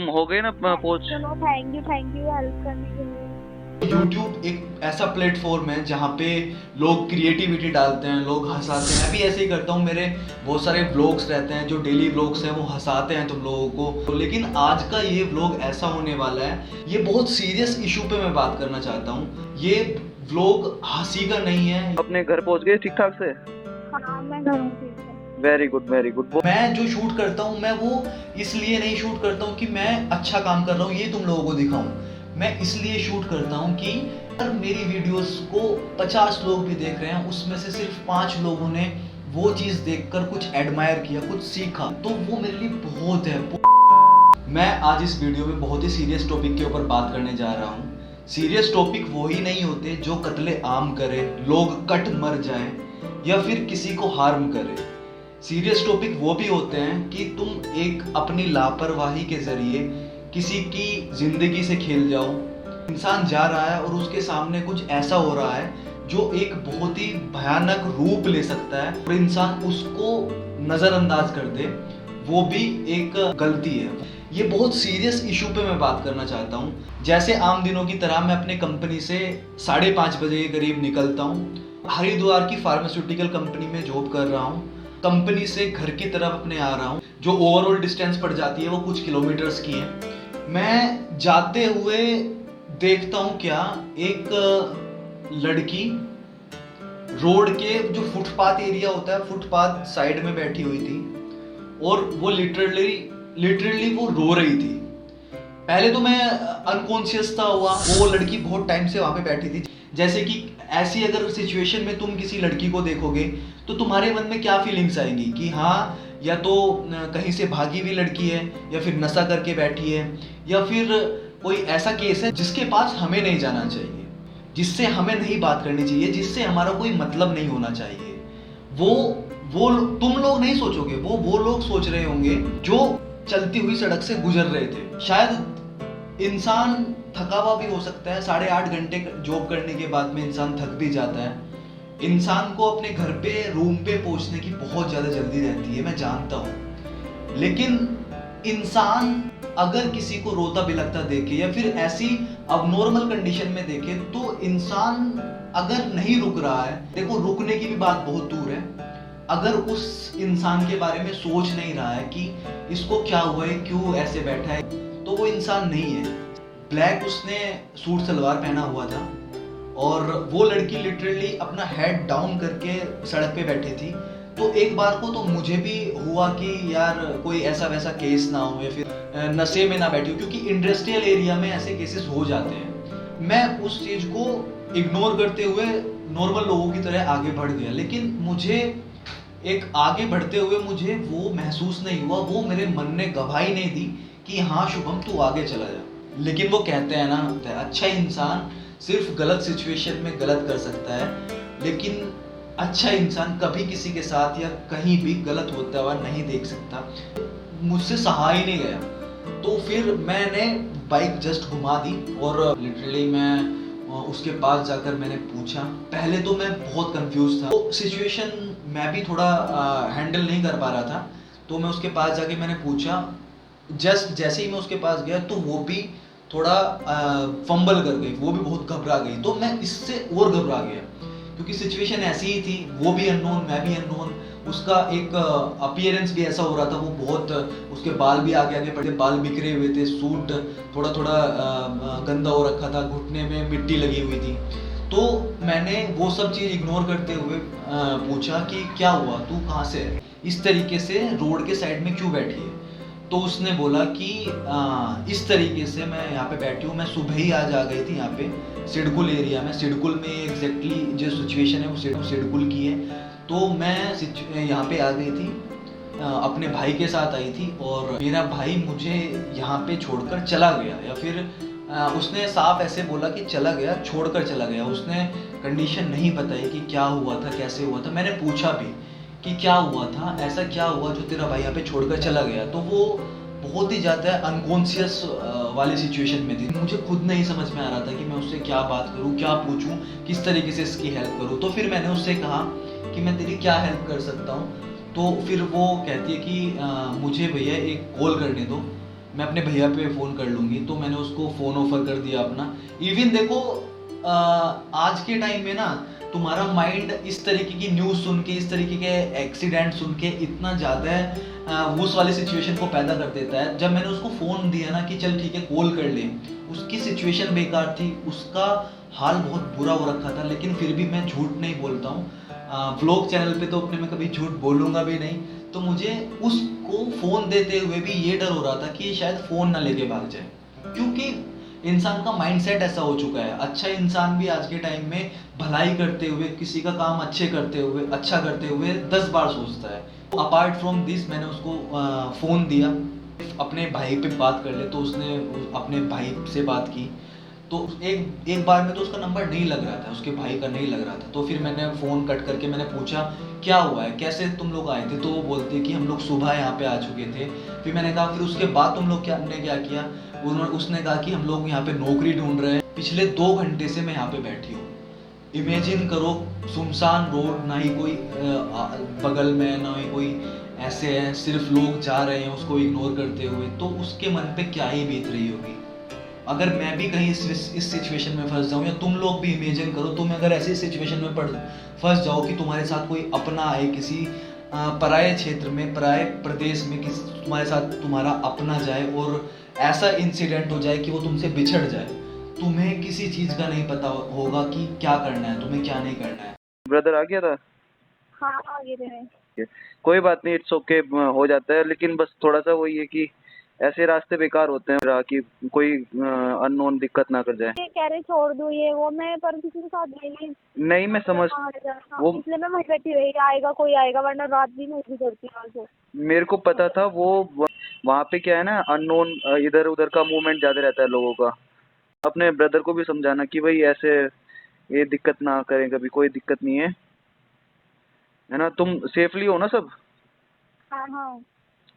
हो गए ना पहुंच। चलो थैंक यू हेल्प करने के लिए। यूट्यूब एक ऐसा प्लेटफॉर्म है जहाँ पे लोग क्रिएटिविटी डालते हैं, लोग हंसाते हैं। मैं भी ऐसे ही करता हूँ। मेरे बहुत सारे व्लॉग्स रहते हैं, जो डेली व्लॉग्स हैं, वो हंसाते हैं तुम लोगों को। लेकिन आज का ये व्लॉग ऐसा होने वाला है, ये बहुत सीरियस इशू पे मैं बात करना चाहता हूँ। ये व्लॉग हंसी का नहीं है। अपने घर पहुंच गए ठीक ठाक से? हाँ मैं घर हूँ ठीक है। Very good very good. मैं जो शूट करता हूँ, मैं वो इसलिए नहीं शूट करता हूँ कि मैं अच्छा काम कर रहा हूँ ये तुम लोगों को दिखाऊं। मैं इसलिए शूट करता हूँ कि अगर मेरी वीडियोस को 50 लोग भी देख रहे हैं, उसमें से सिर्फ 5 लोगों ने वो चीज़ देखकर कुछ एडमायर किया, कुछ सीखा, तो वो मेरे लिए बहुत है। मैं आज इस वीडियो में बहुत ही सीरियस टॉपिक के ऊपर बात करने जा रहा हूँ। सीरियस टॉपिक वो ही नहीं होते जो कत्ले आम करे, लोग कट मर जाए या फिर किसी को हार्म करे। सीरियस टॉपिक वो भी होते हैं कि तुम एक अपनी लापरवाही के जरिए किसी की जिंदगी से खेल जाओ। इंसान जा रहा है और उसके सामने कुछ ऐसा हो रहा है जो एक बहुत ही भयानक रूप ले सकता है और इंसान उसको नजरअंदाज कर दे, वो भी एक गलती है। ये बहुत सीरियस इशू पे मैं बात करना चाहता हूँ। जैसे आम दिनों की तरह मैं अपने कंपनी से 5:30 बजे के करीब निकलता हूँ। हरिद्वार की फार्मास्यूटिकल कंपनी में जॉब कर रहा हूँ। कंपनी से घर की तरफ अपने आ रहा हूँ। जो ओवरऑल डिस्टेंस पड़ जाती है वो कुछ किलोमीटर्स की है। मैं जाते हुए देखता हूँ क्या, एक लड़की रोड के जो फुटपाथ एरिया होता है, फुटपाथ साइड में बैठी हुई थी और वो लिटरली वो रो रही थी। पहले तो मैं अनकॉन्शियस था हुआ। वो लड़की बहुत टाइम से वहां पे बैठी थी। जैसे कि ऐसी अगर सिचुएशन में तुम किसी लड़की को देखोगे तो तुम्हारे मन में क्या फीलिंग्स आएंगी कि हाँ, या तो कहीं से भागी हुई लड़की है, या फिर नशा करके बैठी है, या फिर कोई ऐसा केस है जिसके पास हमें नहीं जाना चाहिए, जिससे हमें नहीं बात करनी चाहिए, जिससे हमारा कोई मतलब नहीं होना चाहिए। वो तुम लोग नहीं सोचोगे, वो लोग सोच रहे होंगे जो चलती हुई सड़क से गुजर रहे थे। शायद इंसान थका हुआ भी हो सकता है। 8.5 घंटे जॉब करने के बाद में इंसान थक भी जाता है। इंसान को अपने घर पे, रूम पे पहुंचने की बहुत ज्यादा जल्दी रहती है, मैं जानता हूँ। लेकिन इंसान अगर किसी को रोता बिलखता देखे या फिर ऐसी अबनॉर्मल कंडीशन में देखे, तो इंसान अगर नहीं रुक रहा है, देखो रुकने की भी बात बहुत दूर है, अगर उस इंसान के बारे में सोच नहीं रहा है कि इसको क्या हुआ है, क्यों ऐसे बैठा है, तो वो इंसान नहीं है। ब्लैक उसने सूट सलवार पहना हुआ था और वो लड़की लिटरली अपना हेड डाउन करके सड़क पे बैठी थी। तो एक बार को तो मुझे भी हुआ कि यार कोई ऐसा वैसा केस ना हो या फिर नशे में ना बैठी हो, क्योंकि इंडस्ट्रियल एरिया में ऐसे केसेस हो जाते हैं। मैं उस चीज को इग्नोर करते हुए नॉर्मल लोगों की तरह आगे बढ़ गया। लेकिन मुझे एक आगे बढ़ते हुए मुझे वो महसूस नहीं हुआ, वो मेरे मन ने गवाही नहीं दी कि हाँ शुभम तू आगे चला जा। लेकिन वो कहते हैं ना, अच्छा इंसान सिर्फ गलत सिचुएशन में गलत कर सकता है, लेकिन अच्छा इंसान कभी किसी के साथ या कहीं भी गलत होता हुआ नहीं देख सकता। मुझसे सहा ही नहीं गया, तो फिर मैंने बाइक जस्ट घुमा दी और लिटरली मैं उसके पास जाकर मैंने पूछा। पहले तो मैं बहुत कंफ्यूज था, तो सिचुएशन मैं भी थोड़ा हैंडल नहीं कर पा रहा था। तो मैं उसके पास जाके मैंने पूछा। जस्ट जैसे ही मैं उसके पास गया तो वो भी थोड़ा फंबल कर गई, वो भी बहुत घबरा गई। तो मैं इससे और घबरा गया क्योंकि सिचुएशन ऐसी ही थी, वो भी अननोन, मैं भी अननोन। उसका एक अपीयरेंस भी ऐसा हो रहा था, वो बहुत, उसके बाल भी आगे आगे पड़े, बाल बिखरे हुए थे, सूट थोड़ा थोड़ा गंदा हो रखा था, घुटने में मिट्टी लगी हुई थी। तो मैंने वो सब चीज़ इग्नोर करते हुए पूछा कि क्या हुआ, तू कहाँ से है, इस तरीके से रोड के साइड में क्यों बैठी है। तो उसने बोला कि इस तरीके से मैं यहाँ पे बैठी हूँ, मैं सुबह ही आज आ गई थी यहाँ पे सिडकुल एरिया में। सिडकुल में एग्जैक्टली जो सिचुएशन है वो सिडकुल की है। तो मैं यहाँ पे आ गई थी, अपने भाई के साथ आई थी और मेरा भाई मुझे यहाँ पे छोड़कर चला गया, या फिर उसने साफ ऐसे बोला कि चला गया, छोड़कर चला गया। उसने कंडीशन नहीं बताई कि क्या हुआ था, कैसे हुआ था। मैंने पूछा भी कि क्या हुआ था, ऐसा क्या हुआ जो तेरा भाई यहाँ पे छोड़कर चला गया। तो वो बहुत ही ज़्यादा अनकॉन्शियस वाली सिचुएशन में थी। मुझे खुद नहीं समझ में आ रहा था कि मैं उससे क्या बात करूँ, क्या पूछूँ, किस तरीके से इसकी हेल्प करूँ। तो फिर मैंने उससे कहा कि मैं तेरी क्या हेल्प कर सकता हूँ। तो फिर वो कहती है कि मुझे भैया एक कॉल करने दो, मैं अपने भैया पे फ़ोन कर लूँगी। तो मैंने उसको फ़ोन ऑफर कर दिया अपना। इवन देखो आज के टाइम में ना तुम्हारा माइंड इस तरीके की न्यूज़ सुन के, इस तरीके के एक्सीडेंट सुन के इतना ज़्यादा उस वाली सिचुएशन को पैदा कर देता है। जब मैंने उसको फ़ोन दिया ना कि चल ठीक है कॉल कर ले, उसकी सिचुएशन बेकार थी, उसका हाल बहुत बुरा हो रखा था, लेकिन फिर भी मैं झूठ नहीं बोलता हूँ। व्लॉग चैनल पे तो अपने में कभी झूठ बोलूँगा भी नहीं। तो मुझे उसको फ़ोन देते हुए भी ये डर हो रहा था कि शायद फ़ोन ना लेके भाग जाए, क्योंकि इंसान का माइंडसेट ऐसा हो चुका है। अच्छा इंसान भी आज के टाइम में भलाई करते हुए, किसी का काम अच्छा करते हुए 10 बार सोचता है। तो अपार्ट फ्रॉम दिस मैंने उसको फ़ोन दिया, अपने भाई पे बात कर ले, तो उसने अपने भाई से बात की। तो एक बार में तो उसका नंबर नहीं लग रहा था, उसके भाई का नहीं लग रहा था। तो फिर मैंने फ़ोन कट करके मैंने पूछा क्या हुआ है, कैसे तुम लोग आए थे? तो वो बोलते कि हम लोग सुबह यहाँ पे आ चुके थे। फिर मैंने कहा फिर उसके बाद तुम लोग क्या किया? उसने कहा कि हम लोग यहाँ पे नौकरी ढूंढ रहे हैं, पिछले 2 घंटे से मैं यहाँ पे बैठी हूँ। इमेजिन करो, सुनसान रोड, ना ही कोई बगल में, ना ही कोई ऐसे है, सिर्फ लोग जा रहे हैं उसको इग्नोर करते हुए। तो उसके मन पे क्या ही बीत रही होगी। अगर मैं भी कहीं इस सिचुएशन में फंस जाऊं, या तुम लोग भी इमेजिन करो, तुम अगर ऐसी सिचुएशन में फंस जाओ कि तुम्हारे साथ कोई अपना आए, किसी पराये क्षेत्र में, पराये प्रदेश में, किसी तुम्हारे साथ तुम्हारा अपना जाए और ऐसा इंसिडेंट हो जाए कि वो तुमसे बिछड़ जाए, तुम्हें किसी चीज़ का नहीं पता होगा कि क्या करना है, तुम्हें क्या नहीं करना है। ब्रदर आ गया था? हाँ आगे रहे। कोई बात नहीं, इट्स ओके, हो जाता है। लेकिन बस थोड़ा सा वही है कि ऐसे रास्ते बेकार होते हैं कि कोई अननोन दिक्कत ना कर जाए। ये कह रहे छोड़ दूँ ये वो, मैं पर किसी के साथ गई नहीं, मैं समझ वो इसलिए मैं वहीं बैठी रही, आएगा कोई आएगा, वरना रात भी नहीं गुजरती आज से। मेरे को पता था। वो वहाँ पे क्या है ना, अननोन इधर उधर का मूवमेंट ज्यादा रहता है लोगों का। अपने ब्रदर को भी समझाना कि भाई ऐसे ये दिक्कत ना करें कभी, कोई दिक्कत नहीं है ना? तुम सेफली हो ना सब? हाँ हाँ।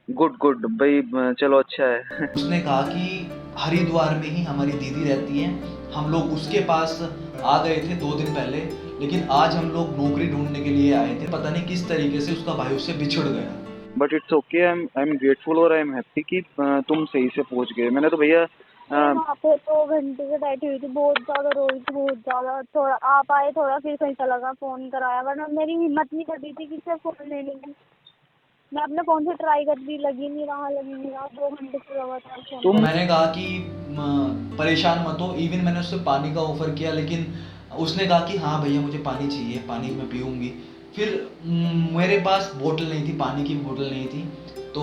गुड गुड भाई, चलो अच्छा है। उसने कहा कि हरिद्वार में ही हमारी दीदी रहती है, हम लोग उसके पास आ गए थे 2 दिन पहले, लेकिन आज हम लोग नौकरी ढूंढने के लिए आए थे। पता नहीं किस तरीके से उसका भाई उससे बिछड़ गया। But it's okay, I am grateful और आई एम हैप्पी कि तुम सही से पहुंच गए। मैंने तो भैया मैं वहाँ पे 2 घंटे से बैठी हुई थी, बहुत ज्यादा रो रही थी, बहुत ज्यादा। थोड़ा आप आए, थोड़ा फिर सही सा लगा, फोन कराया, वरना मेरी हिम्मत नहीं कर रही थी किससे फोन लेने की। मैं अपने फोन से ट्राई कर दी, लगी नहीं रहा 2 घंटे से लगातार फोन। तो मैंने कहा कि परेशान मत हो। इवन मैंने उससे पानी का ऑफर किया, लेकिन उसने कहा कि हाँ भैया मुझे पानी चाहिए, पानी मैं पीऊँगी। फिर मेरे पास बोतल नहीं थी, पानी की बोतल नहीं थी। तो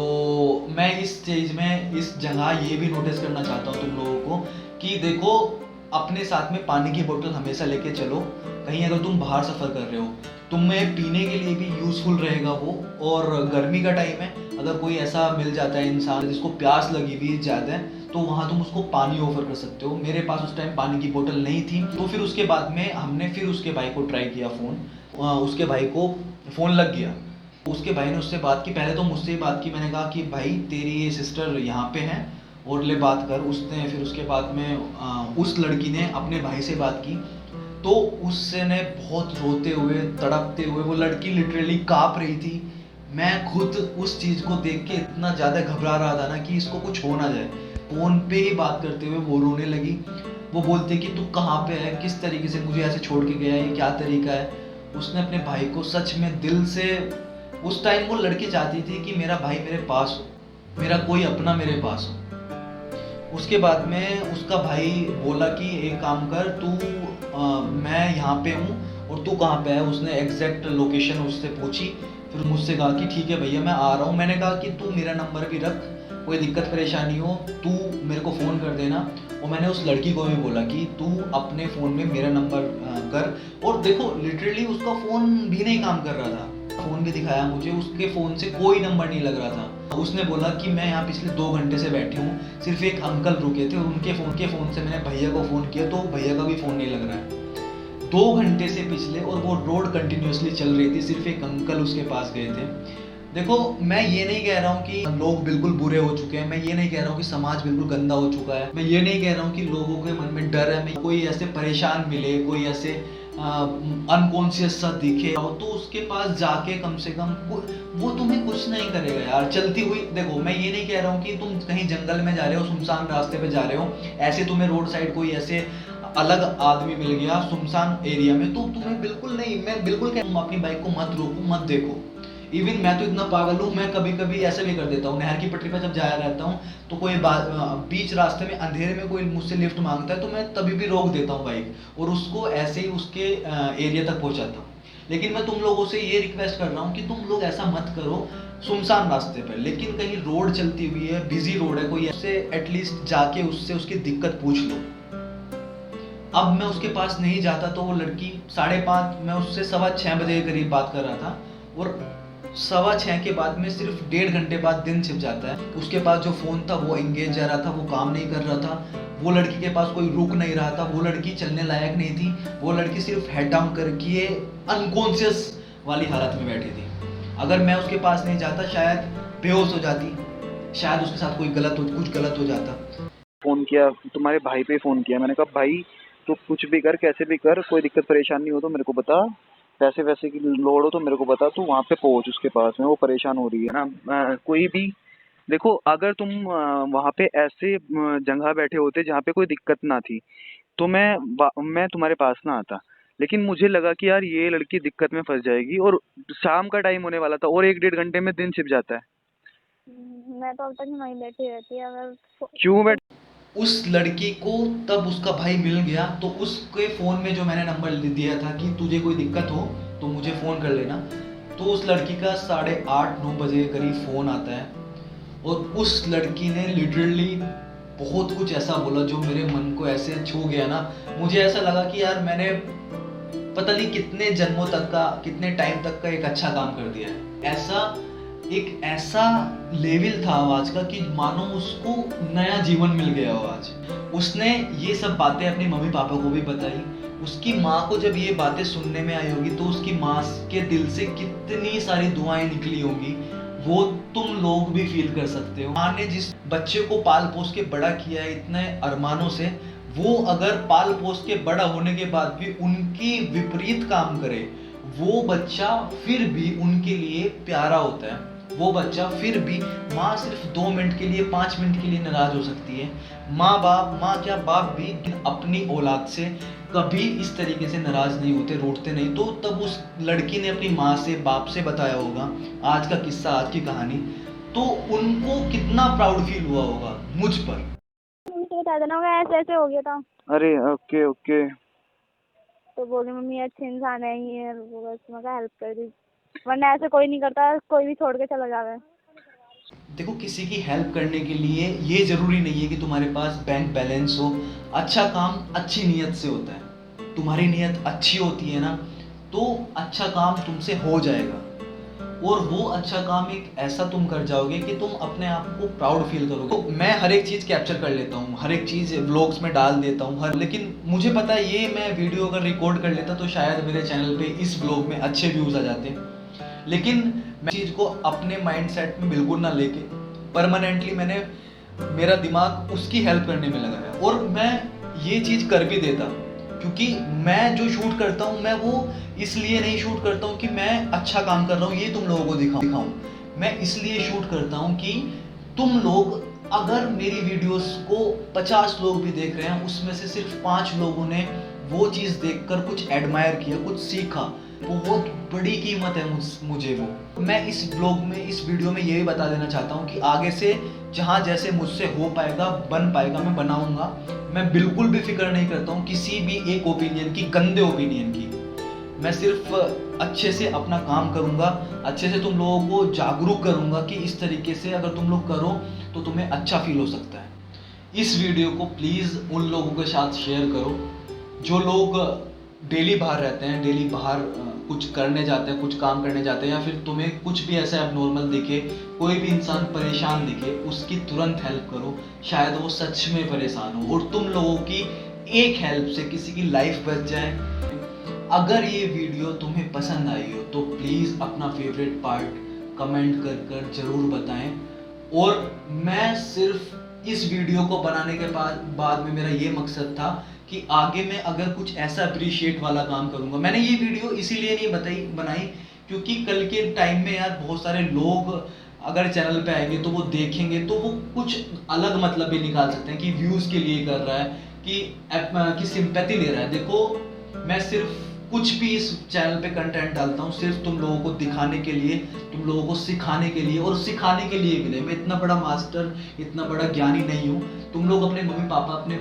मैं इस चीज़ में, इस जगह ये भी नोटिस करना चाहता हूँ तुम लोगों को कि देखो, अपने साथ में पानी की बोतल हमेशा लेके चलो। कहीं अगर तुम बाहर सफ़र कर रहे हो, तुम्हें पीने के लिए भी यूज़फुल रहेगा वो। और गर्मी का टाइम है, अगर कोई ऐसा मिल जाता है इंसान जिसको प्यास लगी हुई ज़्यादा है, तो वहाँ तुम उसको पानी ऑफर कर सकते हो। मेरे पास उस टाइम पानी की बोतल नहीं थी। तो फिर उसके बाद में हमने फिर उसके भाई को ट्राई किया फ़ोन, उसके भाई को फ़ोन लग गया। उसके भाई ने उससे बात की, पहले तो मुझसे ही बात की। मैंने कहा कि भाई तेरी ये सिस्टर यहाँ पे हैं और ले बात कर। उसने फिर उसके बाद में उस लड़की ने अपने भाई से बात की, तो उससे ने बहुत रोते हुए, तड़पते हुए, वो लड़की लिटरली काँप रही थी। मैं खुद उस चीज़ को देख के इतना ज़्यादा घबरा रहा था ना कि इसको कुछ हो ना जाए। फ़ोन पे ही बात करते हुए वो रोने लगी। वो बोलते कि तू कहाँ पे है, किस तरीके से मुझे ऐसे छोड़ के गया, ये क्या तरीका है। उसने अपने भाई को सच में दिल से, उस टाइम वो लड़की चाहती थी कि मेरा भाई मेरे पास हो, मेरा कोई अपना मेरे पास हो। उसके बाद में उसका भाई बोला कि एक काम कर, तू मैं यहाँ पे हूँ और तू कहाँ पे है। उसने एग्जैक्ट लोकेशन उससे पूछी, फिर मुझसे कहा कि ठीक है भैया मैं आ रहा हूँ। मैंने कहा कि तू मेरा नंबर भी रख, कोई दिक्कत परेशानी हो तू मेरे को फ़ोन कर देना। और मैंने उस लड़की को भी बोला कि तू अपने फ़ोन में मेरा नंबर कर। और देखो लिटरली उसका फ़ोन भी नहीं काम कर रहा था, फ़ोन भी दिखाया मुझे, उसके फ़ोन से कोई नंबर नहीं लग रहा था। उसने बोला कि मैं यहाँ पिछले 2 घंटे से बैठी हूँ, सिर्फ एक अंकल रुके थे और उनके फ़ोन से मैंने भैया को फ़ोन किया, तो भैया का भी फ़ोन नहीं लग रहा है 2 घंटे से पिछले। और वो रोड कंटिन्यूसली चल रही थी, सिर्फ एक अंकल उसके पास गए थे। देखो मैं ये नहीं कह रहा हूँ कि लोग बिल्कुल बुरे हो चुके हैं, मैं ये नहीं कह रहा हूँ कि समाज बिल्कुल गंदा हो चुका है, मैं ये नहीं कह रहा हूँ कि लोगों के मन में डर है, कोई ऐसे परेशान मिले, कोई ऐसे अनकॉन्शियस सा दिखे तो उसके पास जाके कम से कम वो तुम्हें कुछ नहीं करेगा यार। चलती हुई देखो, मैं ये नहीं कह रहा हूँ कि तुम कहीं जंगल में जा रहे हो, सुनसान रास्ते पे जा रहे हो, ऐसे तुम्हें रोड साइड कोई ऐसे अलग आदमी मिल गया सुनसान एरिया में, तो तुम्हें बिल्कुल नहीं, मैं बिल्कुल कह, तुम अपनी बाइक को मत रोको, मत देखो। इवन मैं तो इतना पागल हूँ, मैं कभी कभी ऐसा भी कर देता हूँ, नहर की पटरी पर जब जाया रहता हूँ तो कोई बीच रास्ते में अंधेरे में कोई मुझसे लिफ्ट मांगता है तो मैं तभी भी रोक देता हूँ बाइक और उसको ऐसे ही उसके एरिया तक पहुँचाता हूँ। लेकिन मैं तुम लोगों से ये रिक्वेस्ट कर रहा हूँ कि तुम लोग ऐसा मत करो सुनसान रास्ते पर, लेकिन कहीं रोड चलती हुई है, बिजी रोड है, कोई ऐसे एटलीस्ट जाके उससे उसकी दिक्कत पूछ लो। अब मैं उसके पास नहीं जाता तो वो लड़की 5:30, मैं उससे 6:15 बजे के करीब बात कर रहा था और 6:15 के बाद में सिर्फ 1.5 घंटे बाद दिन छिप जाता है। उसके पास जो फ़ोन था वो एंगेज जा रहा था, वो काम नहीं कर रहा था, वो लड़की के पास कोई रुक नहीं रहा था, वो लड़की चलने लायक नहीं थी, वो लड़की सिर्फ हेड डाउन करके अनकॉन्शियस वाली हालत में बैठी थी। अगर मैं उसके पास नहीं जाता शायद बेहोश हो जाती, शायद उसके साथ कुछ गलत हो जाता। फ़ोन किया, तुम्हारे भाई पे फ़ोन किया, मैंने कहा भाई तो कुछ भी कर, कैसे भी कर, कोई दिक्कत परेशानी हो तो मेरे को बता, पैसे वैसे की लोड़ हो तो मेरे को बता, तू वहाँ पे पहुँच उसके पास में, वो परेशान हो रही है ना। कोई भी देखो, अगर तुम वहाँ पे ऐसे जगह बैठे होते जहाँ पे कोई दिक्कत ना थी तो मैं तुम्हारे पास ना आता। लेकिन मुझे लगा कि यार ये लड़की दिक्कत में फंस जाएगी और शाम का टाइम होने वाला था और 1-1.5 घंटे में दिन छिप जाता है। मैं तो अब तक वहीं बैठी रहती है। अगर क्यों बैठ उस लड़की को तब उसका भाई मिल गया तो उसके फ़ोन में जो मैंने नंबर दिया था कि तुझे कोई दिक्कत हो तो मुझे फ़ोन कर लेना, तो उस लड़की का 8:30-9 बजे के करीब फ़ोन आता है और उस लड़की ने लिटरली बहुत कुछ ऐसा बोला जो मेरे मन को ऐसे छू गया ना। मुझे ऐसा लगा कि यार मैंने पता नहीं कितने जन्मों तक का, कितने टाइम तक का एक अच्छा काम कर दिया है। एक ऐसा लेवल था आवाज का कि मानो उसको नया जीवन मिल गया हो आज। उसने ये सब बातें अपनी मम्मी पापा को भी बताई। उसकी माँ को जब ये बातें सुनने में आई होगी तो उसकी माँ के दिल से कितनी सारी दुआएं निकली होंगी, वो तुम लोग भी फील कर सकते हो। माँ ने जिस बच्चे को पाल पोस के बड़ा किया है इतने अरमानों से, वो अगर पाल पोस के बड़ा होने के बाद भी उनकी विपरीत काम करे, वो बच्चा फिर भी उनके लिए प्यारा होता है। वो बच्चा फिर भी, माँ सिर्फ 2 मिनट के लिए, 5 मिनट के लिए नाराज हो सकती है, माँ क्या बाप भी अपनी औलाद से कभी इस तरीके से नाराज नहीं होते, रूठते नहीं। तो तब उस लड़की ने अपनी माँ से, बाप से बताया होगा आज का किस्सा, आज की कहानी, तो उनको कितना प्राउड फील हुआ होगा मुझ पर। मुझे बता देना होगा ऐसे ऐसे हो गया था। अरे ओके ओके। तो बोली मम्मी अच्छे इंसान है ये, वो बस मैं हेल्प कर दी, वरना ऐसे कोई नहीं करता, कोई भी छोड़ के चला जावे। देखो, किसी की हेल्प करने के लिए ये ज़रूरी नहीं है कि तुम्हारे पास बैंक बैलेंस हो। अच्छा काम अच्छी नीयत से होता है। तुम्हारी नीयत अच्छी होती है ना तो अच्छा काम तुमसे हो जाएगा और वो अच्छा काम एक ऐसा तुम कर जाओगे कि तुम अपने आप को प्राउड फील करोगे। तो मैं हर एक चीज़ कैप्चर कर लेता हूँ, हर एक चीज़ व्लॉग्स में डाल देता हूँ लेकिन मुझे पता है ये मैं वीडियो अगर रिकॉर्ड कर लेता तो शायद मेरे चैनल पे इस व्लॉग में अच्छे व्यूज़ आ जाते। लेकिन मैं चीज़ को अपने माइंड सेट में बिल्कुल ना लेके परमानेंटली मेरा दिमाग उसकी हेल्प करने में लगा है और मैं ये चीज़ कर भी देता, क्योंकि मैं जो शूट करता हूँ मैं वो इसलिए नहीं शूट करता हूँ कि मैं अच्छा काम कर रहा हूँ ये तुम लोगों को दिखाऊं। मैं इसलिए शूट करता हूँ कि तुम लोग, अगर मेरी वीडियोस को 50 लोग भी देख रहे हैं, उसमें से सिर्फ 5 लोगों ने वो चीज़ देखकर कुछ एडमायर किया, कुछ सीखा, बहुत बड़ी कीमत है मुझे वो। मैं इस ब्लॉग में, इस वीडियो में ये भी बता देना चाहता हूँ कि आगे से जहाँ जैसे मुझसे हो पाएगा, बन पाएगा, मैं बनाऊंगा। मैं बिल्कुल भी फिक्र नहीं करता हूँ किसी भी एक ओपिनियन की, गंदे ओपिनियन की। मैं सिर्फ अच्छे से अपना काम करूंगा, अच्छे से तुम लोगों को जागरूक करूंगा कि इस तरीके से अगर तुम लोग करो तो तुम्हें अच्छा फील हो सकता है। इस वीडियो को प्लीज़ उन लोगों के साथ शेयर करो जो लोग डेली बाहर रहते हैं, डेली बाहर कुछ करने जाते हैं, कुछ काम करने जाते हैं, या फिर तुम्हें कुछ भी ऐसा एबनॉर्मल दिखे, कोई भी इंसान परेशान दिखे, उसकी तुरंत हेल्प करो। शायद वो सच में परेशान हो और तुम लोगों की एक हेल्प से किसी की लाइफ बच जाए। अगर ये वीडियो तुम्हें पसंद आई हो तो प्लीज़ अपना फेवरेट पार्ट कमेंट कर ज़रूर बताएं। और मैं सिर्फ इस वीडियो को बनाने के बाद में मेरा ये मकसद था कि आगे मैं अगर कुछ ऐसा अप्रिशिएट वाला काम करूंगा। मैंने ये वीडियो इसीलिए नहीं बनाई क्योंकि कल के टाइम में यार बहुत सारे लोग अगर चैनल पे आएंगे तो वो देखेंगे तो वो कुछ अलग मतलब भी निकाल सकते हैं कि व्यूज के लिए कर रहा है, कि सिंपैथी ले रहा है। देखो मैं सिर्फ कुछ भी इस चैनल पे कंटेंट डालता हूँ सिर्फ तुम लोगों को दिखाने के लिए, तुम लोगों को सिखाने के लिए, और सिखाने के लिए भी नहीं। मैं इतना बड़ा मास्टर, इतना बड़ा ज्ञानी नहीं हूँ। तुम लोग अपने मम्मी पापा, अपने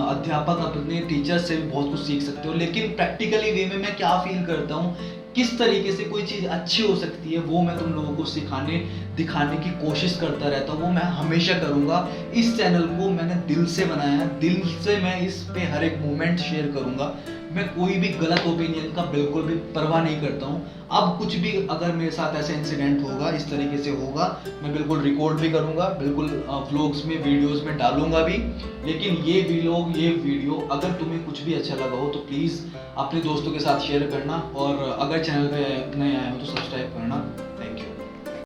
अध्यापक, अपने टीचर से भी बहुत कुछ सीख सकते हो, लेकिन प्रैक्टिकली वे में मैं क्या फील करता हूँ, किस तरीके से कोई चीज़ अच्छी हो सकती है, वो मैं तुम लोगों को सिखाने दिखाने की कोशिश करता रहता हूँ। वो मैं हमेशा करूँगा। इस चैनल को मैंने दिल से बनाया है, दिल से मैं इस पे हर एक मोमेंट शेयर करूँगा। मैं कोई भी गलत ओपिनियन का बिल्कुल भी परवाह नहीं करता हूँ। अब कुछ भी अगर मेरे साथ ऐसा इंसिडेंट होगा, इस तरीके से होगा, मैं बिल्कुल रिकॉर्ड भी करूँगा, बिल्कुल व्लॉग्स में, वीडियोस में डालूंगा भी। लेकिन ये वीडियो अगर तुम्हें कुछ भी अच्छा लगा हो तो प्लीज़ अपने दोस्तों के साथ शेयर करना, और अगर चैनल पे नए आए हो तो सब्सक्राइब करना।